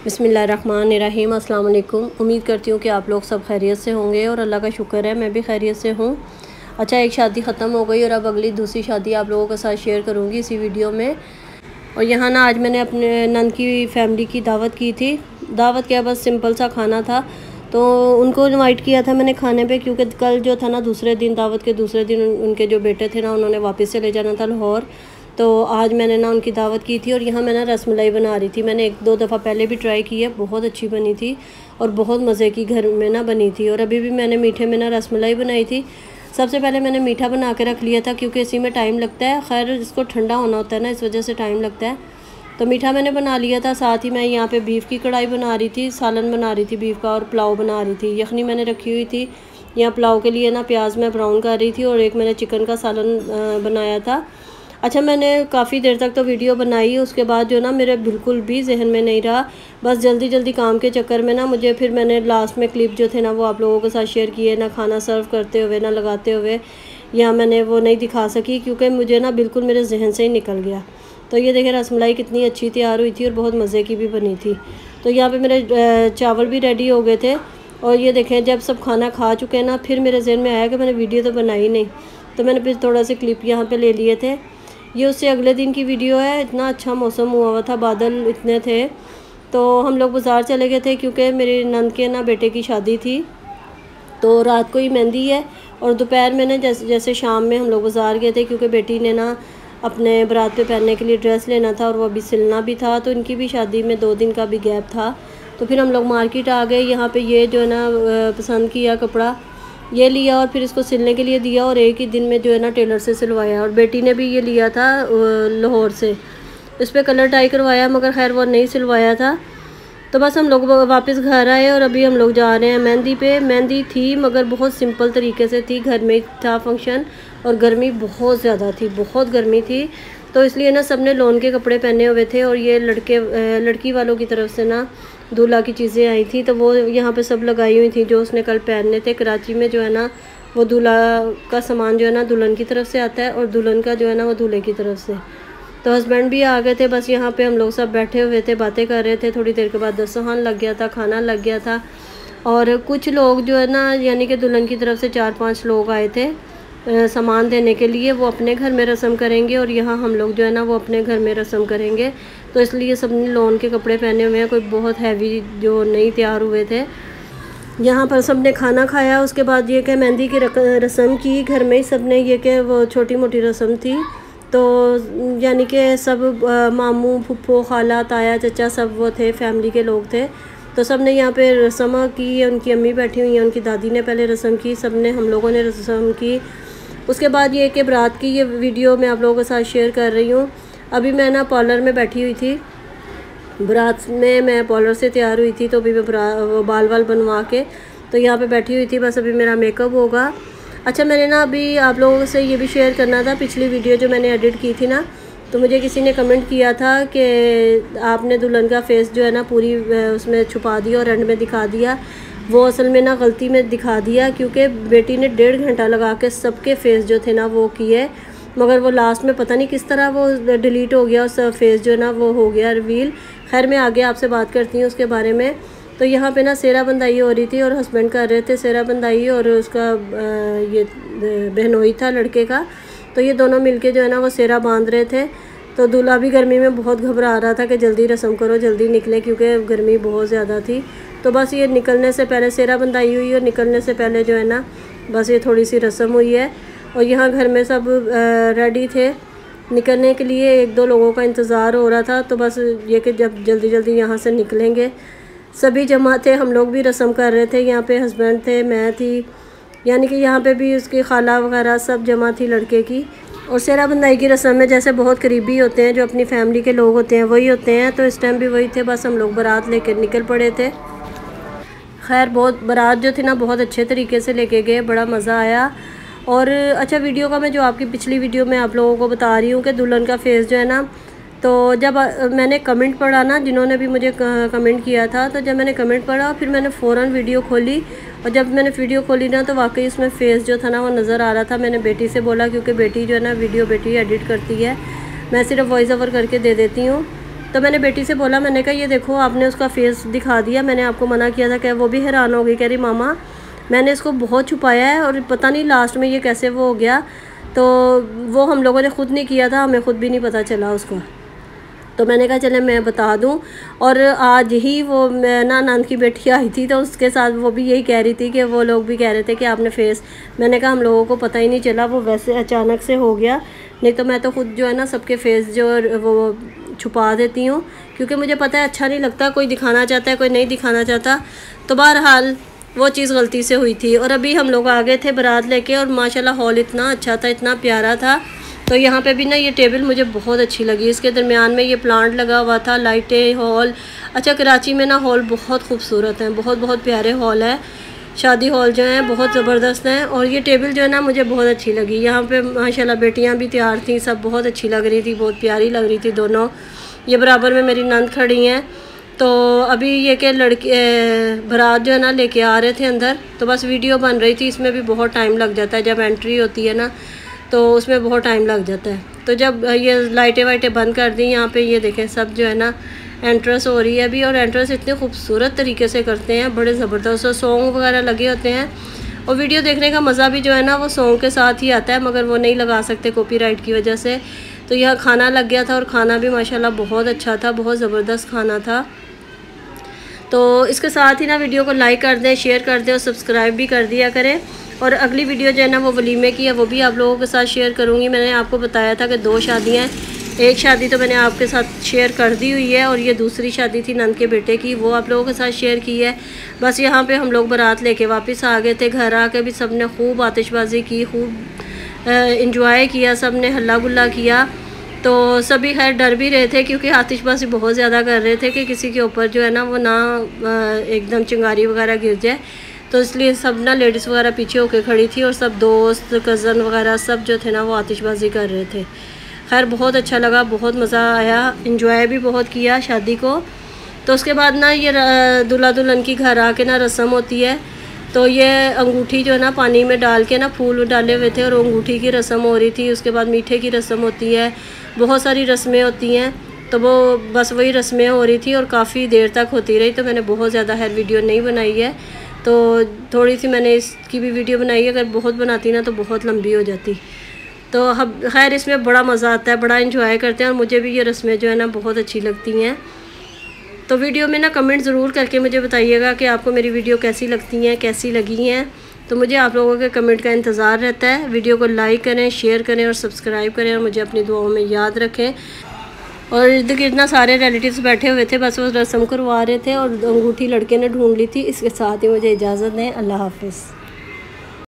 बिस्मिल्लाहिर्रहमानिर्रहीम। अस्सलाम वालेकुम। उम्मीद करती हूँ कि आप लोग सब खैरियत से होंगे और अल्लाह का शुक्र है मैं भी खैरियत से हूँ। अच्छा, एक शादी ख़त्म हो गई और अब अगली दूसरी शादी आप लोगों के साथ शेयर करूँगी इसी वीडियो में। और यहाँ ना आज मैंने अपने नंद की फैमिली की दावत की थी। दावत क्या, बस सिंपल सा खाना था, तो उनको इनवाइट किया था मैंने खाने पे, क्योंकि कल जो था ना दूसरे दिन, दावत के दूसरे दिन उनके जो बेटे थे ना उन्होंने वापस चले जाना था लाहौर। तो आज मैंने ना उनकी दावत की थी और यहाँ मैं ना रसमलाई बना रही थी। मैंने 1-2 दफ़ा पहले भी ट्राई की है, बहुत अच्छी बनी थी और बहुत मज़े की घर में ना बनी थी। और अभी भी मैंने मीठे में ना रसमलाई बनाई थी। सबसे पहले मैंने मीठा बना के रख लिया था क्योंकि इसी में टाइम लगता है। खैर इसको ठंडा होना होता है ना, इस वजह से टाइम लगता है। तो मीठा मैंने बना लिया था। साथ ही मैं यहाँ पे बीफ़ की कढ़ाई बना रही थी, सालन बना रही थी बीफ़ का, और पुलाव बना रही थी। यखनी मैंने रखी हुई थी। यहाँ पुलाव के लिए ना प्याज मैं ब्राउन कर रही थी और एक मैंने चिकन का सालन बनाया था। अच्छा, मैंने काफ़ी देर तक तो वीडियो बनाई, उसके बाद जो ना मेरे बिल्कुल भी जहन में नहीं रहा। बस जल्दी जल्दी काम के चक्कर में ना मुझे फिर मैंने लास्ट में क्लिप जो थे ना वो आप लोगों के साथ शेयर किए, ना खाना सर्व करते हुए ना लगाते हुए, या मैंने वो नहीं दिखा सकी क्योंकि मुझे ना बिल्कुल मेरे जहन से ही निकल गया। तो ये देखें रसमलाई कितनी अच्छी तैयार हुई थी और बहुत मज़े की भी बनी थी। तो यहाँ पे मेरे चावल भी रेडी हो गए थे। और ये देखें जब सब खाना खा चुके हैं ना, फिर मेरे जहन में आया कि मैंने वीडियो तो बनाई नहीं, तो मैंने फिर थोड़ा से क्लिप यहाँ पे ले लिए थे। ये उससे अगले दिन की वीडियो है। इतना अच्छा मौसम हुआ था, बादल इतने थे। तो हम लोग बाज़ार चले गए थे क्योंकि मेरी नंद के ना बेटे की शादी थी, तो रात को ही मेहंदी है। और दोपहर में ना जैसे शाम में हम लोग बाज़ार गए थे क्योंकि बेटी ने ना अपने बारात पे पहनने के लिए ड्रेस लेना था और वो अभी सिलना भी था, तो इनकी भी शादी में 2 दिन का भी गैप था। तो फिर हम लोग मार्केट आ गए। यहाँ पे ये जो है ना पसंद किया कपड़ा, ये लिया और फिर इसको सिलने के लिए दिया और एक ही दिन में जो है ना टेलर से सिलवाया। और बेटी ने भी ये लिया था लाहौर से, इस पर कलर टाई करवाया, मगर खैर वो नहीं सिलवाया था। तो बस हम लोग वापस घर आए और अभी हम लोग जा रहे हैं मेहंदी पे। मेहंदी थी मगर बहुत सिंपल तरीके से थी, घर में था फंक्शन और गर्मी बहुत ज़्यादा थी, बहुत गर्मी थी। तो इसलिए ना सबने लॉन के कपड़े पहने हुए थे और ये लड़की वालों की तरफ से ना दूल्हा की चीज़ें आई थी, तो वो यहाँ पे सब लगाई हुई थी जो उसने कल पहनने थे। कराची में जो है ना वो दूल्हा का सामान जो है ना दुल्हन की तरफ से आता है और दुल्हन का जो है ना वो दूल्हे की तरफ से। तो हस्बैंड भी आ गए थे। बस यहाँ पे हम लोग सब बैठे हुए थे, बातें कर रहे थे। थोड़ी देर के बाद दस्तरखान लग गया था, खाना लग गया था। और कुछ लोग जो है ना, यानी कि दुल्हन की तरफ से 4-5 लोग आए थे सामान देने के लिए। वो अपने घर में रस्म करेंगे और यहाँ हम लोग जो है ना वो अपने घर में रस्म करेंगे। तो इसलिए सब ने लॉन के कपड़े पहने हुए हैं, कोई बहुत हैवी जो नहीं तैयार हुए थे। यहाँ पर सब ने खाना खाया। उसके बाद ये कि मेहंदी की रस्म की घर में ही सब ने, ये कि वो छोटी मोटी रस्म थी। तो यानी कि सब मामू फुप्पो खाला ताया चचा सब वो थे, फैमिली के लोग थे। तो सब ने यहाँ पे रस्म की। उनकी अम्मी बैठी हुई हैं, उनकी दादी ने पहले रस्म की, सब ने, हम लोगों ने रस्म की। उसके बाद ये कि बारात की ये वीडियो मैं आप लोगों के साथ शेयर कर रही हूँ। अभी मैं ना पार्लर में बैठी हुई थी, बारात में मैं पार्लर से तैयार हुई थी, तो अभी मैं वो बाल बनवा के तो यहाँ पे बैठी हुई थी। बस अभी मेरा मेकअप होगा। अच्छा, मैंने ना अभी आप लोगों से ये भी शेयर करना था, पिछली वीडियो जो मैंने एडिट की थी ना, तो मुझे किसी ने कमेंट किया था कि आपने दुल्हन का फेस जो है ना पूरी उसमें छुपा दिया और एंड में दिखा दिया। वो असल में ना गलती में दिखा दिया क्योंकि बेटी ने 1.5 घंटा लगा के सबके फेस जो थे ना वो किए, मगर वो लास्ट में पता नहीं किस तरह वो डिलीट हो गया और सब फेस जो है ना वो हो गया रिवील। खैर मैं आगे आपसे बात करती हूँ उसके बारे में। तो यहाँ पे ना सेहरा बंदाई हो रही थी और हस्बैंड कर रहे थे सेहरा बंदाई, और उसका ये बहनोई था लड़के का। तो ये दोनों मिलके जो है ना वो सेहरा बांध रहे थे। तो दूल्हा भी गर्मी में बहुत घबरा रहा था कि जल्दी रस्म करो, जल्दी निकले, क्योंकि गर्मी बहुत ज़्यादा थी। तो बस ये निकलने से पहले सेहरा बंदाई हुई और निकलने से पहले जो है ना बस ये थोड़ी सी रस्म हुई है। और यहाँ घर में सब रेडी थे निकलने के लिए, 1-2 लोगों का इंतज़ार हो रहा था। तो बस ये कि जब जल्दी जल्दी यहाँ से निकलेंगे, सभी जमा थे, हम लोग भी रस्म कर रहे थे। यहाँ पे हस्बैंड थे, मैं थी, यानी कि यहाँ पे भी उसकी खाला वगैरह सब जमा थी लड़के की। और सेहरा बंदाई की रस्म में जैसे बहुत करीबी होते हैं, जो अपनी फैमिली के लोग होते हैं वही होते हैं। तो इस टाइम भी वही थे। बस हम लोग बारात लेकर निकल पड़े थे। खैर बहुत बारात जो थी ना बहुत अच्छे तरीके से लेके गए, बड़ा मज़ा आया। और अच्छा, वीडियो का मैं जो आपकी पिछली वीडियो में आप लोगों को बता रही हूँ कि दुल्हन का फेस जो है ना, तो जब मैंने कमेंट पढ़ा ना, जिन्होंने भी मुझे कमेंट किया था, तो जब मैंने कमेंट पढ़ा फिर मैंने फ़ौरन वीडियो खोली। और जब मैंने वीडियो खोली ना तो वाकई उसमें फ़ेस जो था ना वो नज़र आ रहा था। मैंने बेटी से बोला, क्योंकि बेटी जो है ना वीडियो बेटी एडिट करती है, मैं सिर्फ वॉइस ओवर करके दे देती हूँ। तो मैंने बेटी से बोला, मैंने कहा ये देखो आपने उसका फेस दिखा दिया, मैंने आपको मना किया था। क्या वो भी हैरान हो गई, कह रही मामा मैंने इसको बहुत छुपाया है और पता नहीं लास्ट में ये कैसे वो हो गया। तो वो हम लोगों ने ख़ुद नहीं किया था, हमें ख़ुद भी नहीं पता चला उसको। तो मैंने कहा चले मैं बता दूं। और आज ही वो ना नंद की बेटी आई थी, तो उसके साथ वो भी यही कह रही थी कि वो लोग भी कह रहे थे कि आपने फेस, मैंने कहा हम लोगों को पता ही नहीं चला, वो वैसे अचानक से हो गया, नहीं तो मैं तो ख़ुद जो है ना सबके फेस जो वो छुपा देती हूँ, क्योंकि मुझे पता है अच्छा नहीं लगता, कोई दिखाना चाहता है कोई नहीं दिखाना चाहता। तो बहरहाल वो चीज़ गलती से हुई थी। और अभी हम लोग आ गए थे बारात लेके, और माशाल्लाह हॉल इतना अच्छा था, इतना प्यारा था। तो यहाँ पे भी ना ये टेबल मुझे बहुत अच्छी लगी, इसके दरमियान में ये प्लांट लगा हुआ था, लाइटें, हॉल। अच्छा कराची में ना हॉल बहुत खूबसूरत हैं, बहुत बहुत प्यारे हॉल है, शादी हॉल जो हैं बहुत ज़बरदस्त हैं। और ये टेबल जो है ना मुझे बहुत अच्छी लगी। यहाँ पे माशाल्लाह बेटियाँ भी तैयार थी, सब बहुत अच्छी लग रही थी, बहुत प्यारी लग रही थी दोनों। ये बराबर में मेरी नंद खड़ी हैं। तो अभी ये कि लड़के बारात जो है ना लेके आ रहे थे अंदर, तो बस वीडियो बन रही थी। इसमें भी बहुत टाइम लग जाता है, जब एंट्री होती है ना तो उसमें बहुत टाइम लग जाता है। तो जब ये लाइटें वाइटें बंद कर दी, यहाँ पे ये देखें सब जो है ना एंट्रेंस हो रही है अभी। और एंट्रेंस इतने खूबसूरत तरीके से करते हैं, बड़े ज़बरदस्त सॉन्ग वगैरह लगे होते हैं। और वीडियो देखने का मज़ा भी जो है ना वो सॉन्ग के साथ ही आता है, मगर वो नहीं लगा सकते कॉपीराइट की वजह से। तो यहाँ खाना लग गया था, और खाना भी माशाल्लाह बहुत अच्छा था, बहुत ज़बरदस्त खाना था। तो इसके साथ ही ना वीडियो को लाइक कर दें, शेयर कर दें और सब्सक्राइब भी कर दिया करें। और अगली वीडियो जो है ना वो वलीमे की है, वो भी आप लोगों के साथ शेयर करूँगी। मैंने आपको बताया था कि 2 शादियाँ हैं, एक शादी तो मैंने आपके साथ शेयर कर दी हुई है, और ये दूसरी शादी थी नंद के बेटे की, वो आप लोगों के साथ शेयर की है। बस यहाँ पे हम लोग बारात लेके वापस आ गए थे। घर आके भी सब ने खूब आतिशबाजी की, खूब इंजॉय किया, सब ने हल्ला गुल्ला किया। तो सभी खैर डर भी रहे थे, क्योंकि आतिशबाजी बहुत ज़्यादा कर रहे थे कि किसी के ऊपर जो है ना वो ना एकदम चिंगारी वगैरह गिर जाए। तो इसलिए सब ना लेडीज़ वगैरह पीछे होके खड़ी थी, और सब दोस्त कज़न वगैरह सब जो थे ना वो आतिशबाजी कर रहे थे। खैर बहुत अच्छा लगा, बहुत मज़ा आया, इंजॉय भी बहुत किया शादी को। तो उसके बाद ना ये दूल्हा दुल्हन की घर आके ना रस्म होती है। तो ये अंगूठी जो है ना पानी में डाल के ना फूल डाले हुए थे, और अंगूठी की रस्म हो रही थी। उसके बाद मीठे की रस्म होती है, बहुत सारी रस्में होती हैं। तो वो बस वही रस्में हो रही थी, और काफ़ी देर तक होती रही। तो मैंने बहुत ज़्यादा हर वीडियो नहीं बनाई है, तो थोड़ी सी मैंने इसकी भी वीडियो बनाई है। अगर बहुत बनाती ना तो बहुत लंबी हो जाती। तो अब खैर इसमें बड़ा मज़ा आता है, बड़ा इंजॉय करते हैं, और मुझे भी ये रस्में जो है ना बहुत अच्छी लगती हैं। तो वीडियो में ना कमेंट ज़रूर करके मुझे बताइएगा कि आपको मेरी वीडियो कैसी लगती हैं, कैसी लगी हैं। तो मुझे आप लोगों के कमेंट का इंतज़ार रहता है। वीडियो को लाइक करें, शेयर करें और सब्सक्राइब करें, और मुझे अपनी दुआओं में याद रखें। और इर्द गिर्द ना सारे रिलेटिव्स बैठे हुए थे, बस वो रस्म करवा रहे थे, और अंगूठी लड़के ने ढूंढ ली थी। इसके साथ ही मुझे इजाज़त दें, अल्लाह हाफ़िज़।